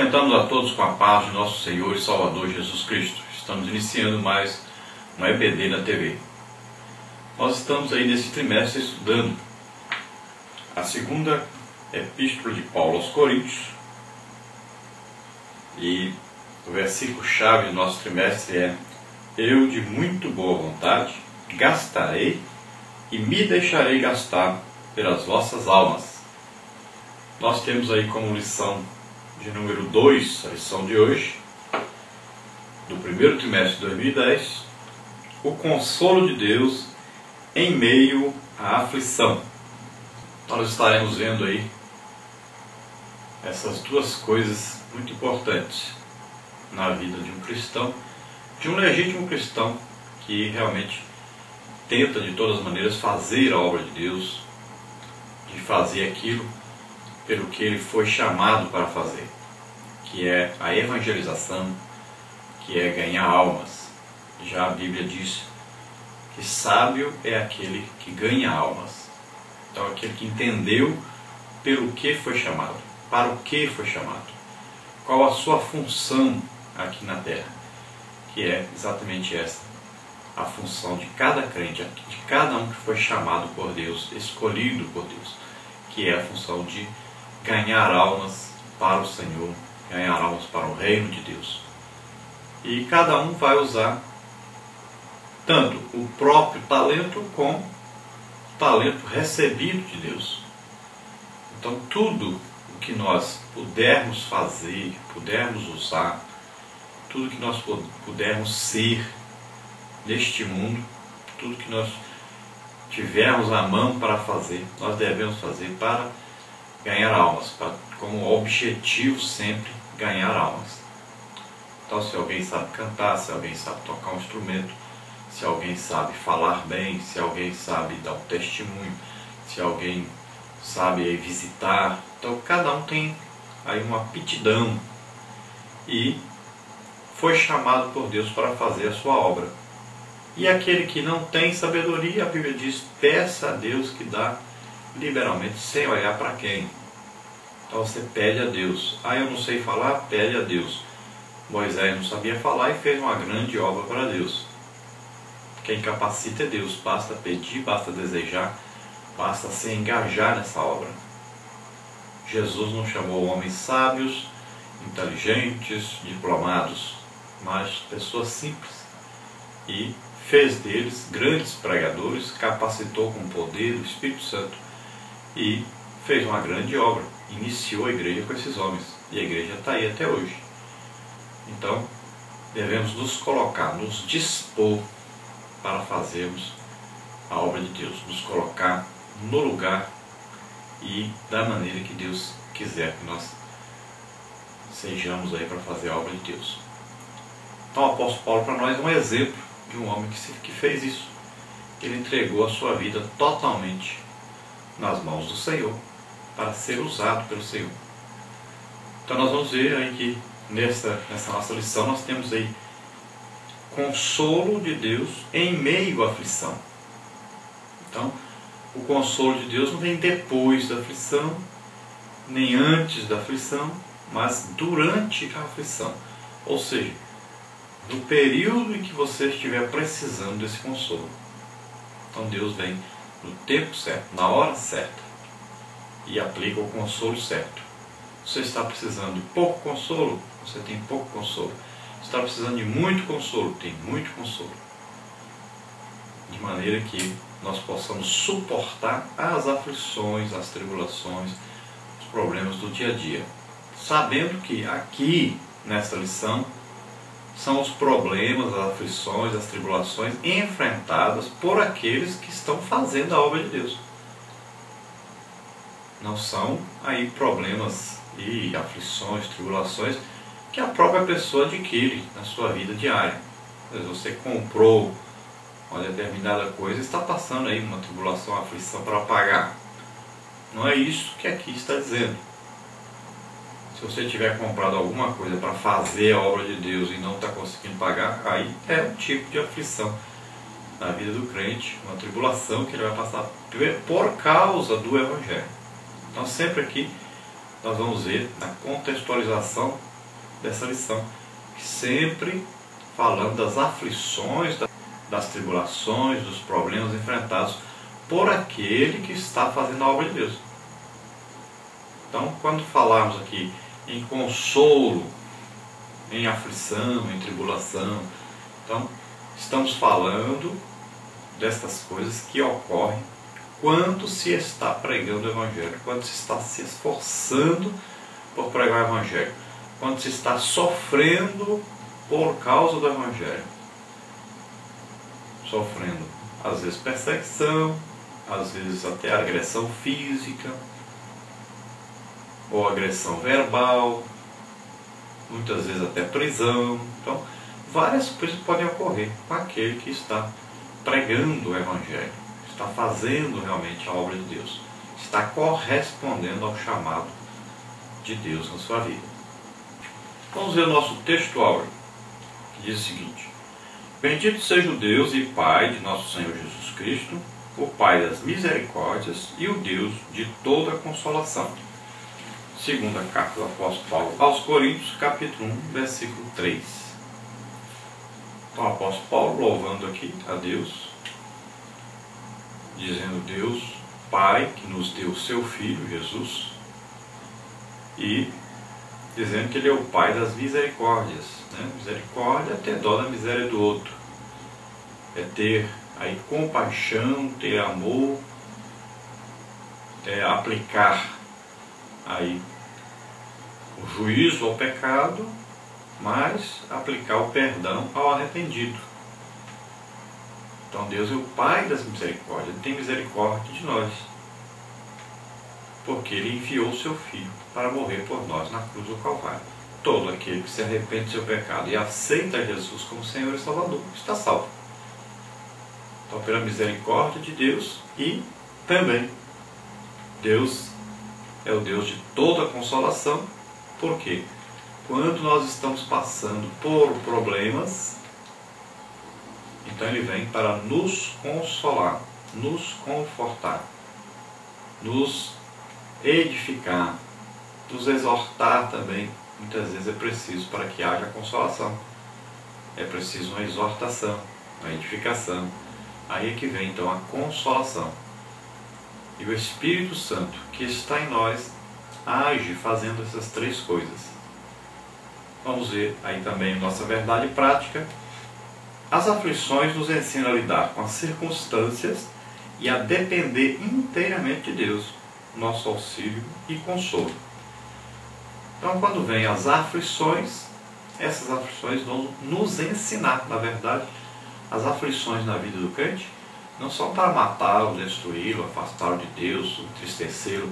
Cumprimentamos a todos com a paz de nosso Senhor e Salvador Jesus Cristo. Estamos iniciando mais um EBD na TV. Nós estamos aí nesse trimestre estudando a segunda epístola de Paulo aos Coríntios. E o versículo-chave do nosso trimestre é: eu de muito boa vontade gastarei e me deixarei gastar pelas vossas almas. Nós temos aí como lição de número 2, a lição de hoje, do primeiro trimestre de 2010, o consolo de Deus em meio à aflição. Nós estaremos vendo aí essas duas coisas muito importantes na vida de um cristão, de um legítimo cristão que realmente tenta de todas as maneiras fazer a obra de Deus, de fazer aquilo pelo que ele foi chamado para fazer, que é a evangelização, que é ganhar almas. Já a Bíblia diz que sábio é aquele que ganha almas. Então, aquele que entendeu pelo que foi chamado, para o que foi chamado, qual a sua função aqui na terra, que é exatamente essa, a função de cada crente, de cada um que foi chamado por Deus, escolhido por Deus, que é a função de ganhar almas para o Senhor, ganhar almas para o reino de Deus. E cada um vai usar tanto o próprio talento como o talento recebido de Deus. Então tudo o que nós pudermos fazer, pudermos usar, tudo que nós pudermos ser neste mundo, tudo que nós tivermos a mão para fazer, nós devemos fazer para ganhar almas, como objetivo sempre ganhar almas. Então, se alguém sabe cantar, se alguém sabe tocar um instrumento, se alguém sabe falar bem, se alguém sabe dar um testemunho, se alguém sabe visitar, então cada um tem aí uma aptidão e foi chamado por Deus para fazer a sua obra. E aquele que não tem sabedoria, a Bíblia diz, peça a Deus que dá liberalmente, sem olhar para quem. Então você pede a Deus. Eu não sei falar, pede a Deus. Moisés não sabia falar e fez uma grande obra para Deus. Quem capacita é Deus. Basta pedir, basta desejar, basta se engajar nessa obra. Jesus não chamou homens sábios, inteligentes, diplomados, mas pessoas simples. E fez deles grandes pregadores, capacitou com o poder do Espírito Santo e fez uma grande obra. Iniciou a igreja com esses homens e a igreja está aí até hoje. Então devemos nos colocar, nos dispor para fazermos a obra de Deus, nos colocar no lugar e da maneira que Deus quiser que nós sejamos aí para fazer a obra de Deus. Então o apóstolo Paulo para nós é um exemplo de um homem que fez isso. Ele entregou a sua vida totalmente nas mãos do Senhor para ser usado pelo Senhor. Então nós vamos ver aí que nessa nossa lição nós temos aí consolo de Deus em meio à aflição. Então o consolo de Deus não vem depois da aflição, nem antes da aflição, mas durante a aflição. Ou seja, no período em que você estiver precisando desse consolo. Então Deus vem no tempo certo, na hora certa, e aplica o consolo certo. Você está precisando de pouco consolo, você tem pouco consolo. Está precisando de muito consolo, tem muito consolo. De maneira que nós possamos suportar as aflições, as tribulações, os problemas do dia a dia. Sabendo que aqui, nesta lição, são os problemas, as aflições, as tribulações enfrentadas por aqueles que estão fazendo a obra de Deus. Não são aí problemas e aflições, tribulações que a própria pessoa adquire na sua vida diária. Às vezes você comprou uma determinada coisa e está passando aí uma tribulação, uma aflição para pagar. Não é isso que aqui está dizendo. Se você tiver comprado alguma coisa para fazer a obra de Deus e não está conseguindo pagar, aí é um tipo de aflição na vida do crente, uma tribulação que ele vai passar por causa do Evangelho. Então sempre aqui nós vamos ver na contextualização dessa lição, sempre falando das aflições, das tribulações, dos problemas enfrentados por aquele que está fazendo a obra de Deus. Então, quando falarmos aqui em consolo, em aflição, em tribulação, então estamos falando destas coisas que ocorrem quando se está pregando o Evangelho, quando se está se esforçando por pregar o Evangelho, quando se está sofrendo por causa do Evangelho. Sofrendo, às vezes, perseguição, às vezes até agressão física, ou agressão verbal, muitas vezes até prisão. Então, várias coisas podem ocorrer com aquele que está pregando o Evangelho, está fazendo realmente a obra de Deus, está correspondendo ao chamado de Deus na sua vida. Vamos ver o nosso texto áureo, que diz o seguinte: Bendito seja o Deus e Pai de nosso Senhor Jesus Cristo, o Pai das misericórdias e o Deus de toda consolação. Segunda carta do apóstolo Paulo aos Coríntios, capítulo 1, versículo 3. Então o apóstolo Paulo louvando aqui a Deus, dizendo Deus, Pai, que nos deu o seu Filho, Jesus, e dizendo que Ele é o Pai das misericórdias. Misericórdia é ter dó da miséria do outro, é ter aí compaixão, ter amor, é aplicar aí o juízo ao pecado, mas aplicar o perdão ao arrependido. Então Deus é o Pai das misericórdias, Ele tem misericórdia de nós, porque Ele enviou o seu Filho para morrer por nós na cruz do Calvário. Todo aquele que se arrepende do seu pecado e aceita Jesus como Senhor e Salvador está salvo. Então, pela misericórdia de Deus, e também Deus é o Deus de toda consolação, porque quando nós estamos passando por problemas, então Ele vem para nos consolar, nos confortar, nos edificar, nos exortar também. Muitas vezes é preciso, para que haja consolação, é preciso uma exortação, uma edificação. Aí é que vem então a consolação. E o Espírito Santo que está em nós age fazendo essas três coisas. Vamos ver aí também nossa verdade prática. As aflições nos ensinam a lidar com as circunstâncias e a depender inteiramente de Deus, nosso auxílio e consolo. Então, quando vem as aflições, essas aflições vão nos ensinar, na verdade, as aflições na vida do crente não são para matá-lo, destruí-lo, afastá-lo de Deus, entristecê-lo,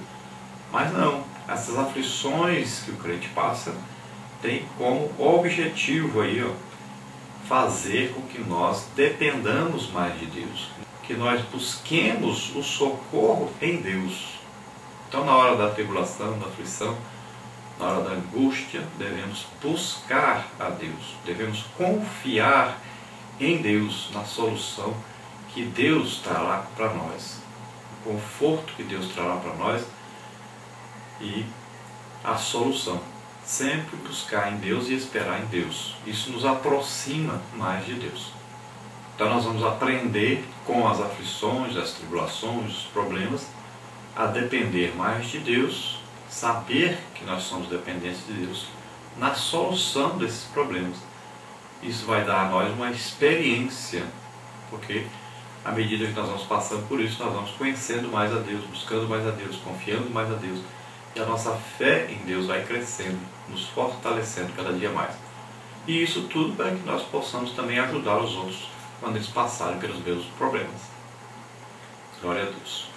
mas não. Essas aflições que o crente passa têm como objetivo aí, fazer com que nós dependamos mais de Deus, que nós busquemos o socorro em Deus. Então, na hora da tribulação, da aflição, na hora da angústia, devemos buscar a Deus, devemos confiar em Deus, na solução que Deus trará para nós, o conforto que Deus trará para nós e a solução. Sempre buscar em Deus e esperar em Deus. Isso nos aproxima mais de Deus. Então nós vamos aprender com as aflições, as tribulações, os problemas, a depender mais de Deus, saber que nós somos dependentes de Deus na solução desses problemas. Isso vai dar a nós uma experiência, porque à medida que nós vamos passando por isso, nós vamos conhecendo mais a Deus, buscando mais a Deus, confiando mais a Deus, e a nossa fé em Deus vai crescendo, nos fortalecendo cada dia mais. E isso tudo para que nós possamos também ajudar os outros quando eles passarem pelos mesmos problemas. Glória a Deus.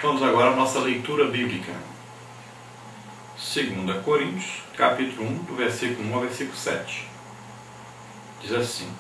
Vamos agora à nossa leitura bíblica. 2 Coríntios, capítulo 1, do versículo 1 ao versículo 7. Diz assim: